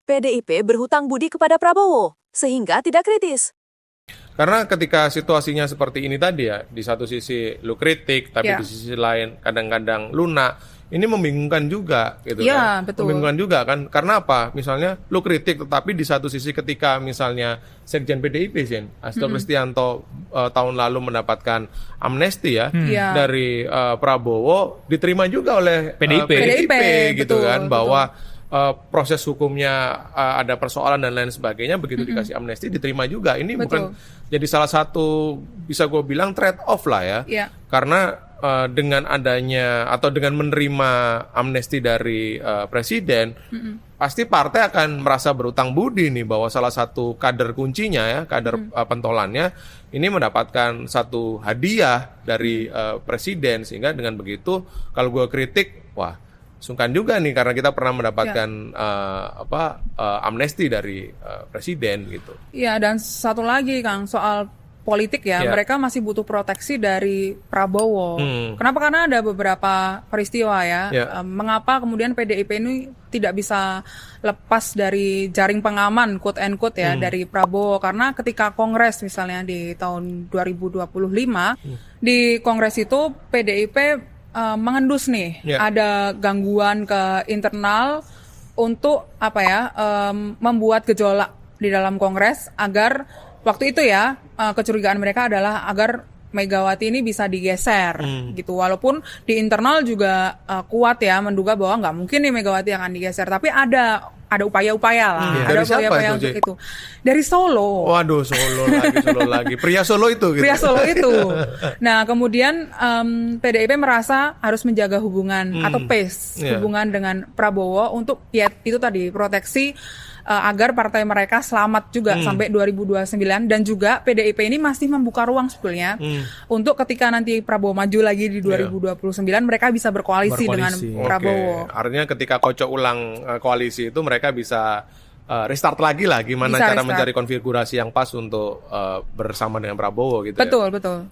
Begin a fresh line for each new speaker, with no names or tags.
PDIP berhutang budi kepada Prabowo, sehingga tidak kritis.
Karena ketika situasinya seperti ini tadi ya, di satu sisi lu kritik, tapi di sisi lain kadang-kadang lunak, ini membingungkan juga gitu kan.
Betul.
Membingungkan juga kan, karena apa? Misalnya lu kritik, tetapi di satu sisi ketika misalnya Sekjen PDIP, Hasto Kristianto tahun lalu mendapatkan amnesti dari Prabowo, diterima juga oleh PDIP gitu kan, bahwa proses hukumnya ada persoalan dan lain sebagainya, begitu dikasih amnesti diterima juga. Ini bukan jadi salah satu, bisa gue bilang trade off lah ya. Karena dengan adanya atau dengan menerima amnesti dari presiden, pasti partai akan merasa berutang budi nih bahwa salah satu kader kuncinya ya, kader pentolannya ini mendapatkan satu hadiah dari presiden, sehingga dengan begitu kalau gue kritik, wah sungkan juga nih karena kita pernah mendapatkan amnesti dari presiden gitu.
Iya, dan satu lagi Kang, soal politik mereka masih butuh proteksi dari Prabowo. Kenapa? Karena ada beberapa peristiwa mengapa kemudian PDIP ini tidak bisa lepas dari jaring pengaman quote and quote dari Prabowo, karena ketika kongres misalnya di tahun 2025 di kongres itu PDIP mengendus nih ada gangguan ke internal untuk membuat gejolak di dalam kongres agar waktu itu kecurigaan mereka adalah agar Megawati ini bisa digeser gitu, walaupun di internal juga kuat menduga bahwa nggak mungkin nih Megawati yang akan digeser, tapi ada upaya-upaya lah, ada upaya-upaya untuk itu dari Solo.
Waduh, Solo lagi. Pria Solo itu gitu.
Pria Solo itu. Nah, kemudian PDIP merasa harus menjaga hubungan atau pace hubungan dengan Prabowo untuk itu tadi proteksi agar partai mereka selamat juga sampai 2029, dan juga PDIP ini masih membuka ruang sebetulnya untuk ketika nanti Prabowo maju lagi di 2029 mereka bisa berkoalisi dengan Prabowo.
Artinya ketika kocok ulang koalisi itu mereka bisa restart lagi lah gimana cara mencari konfigurasi yang pas untuk bersama dengan Prabowo gitu.
Betul.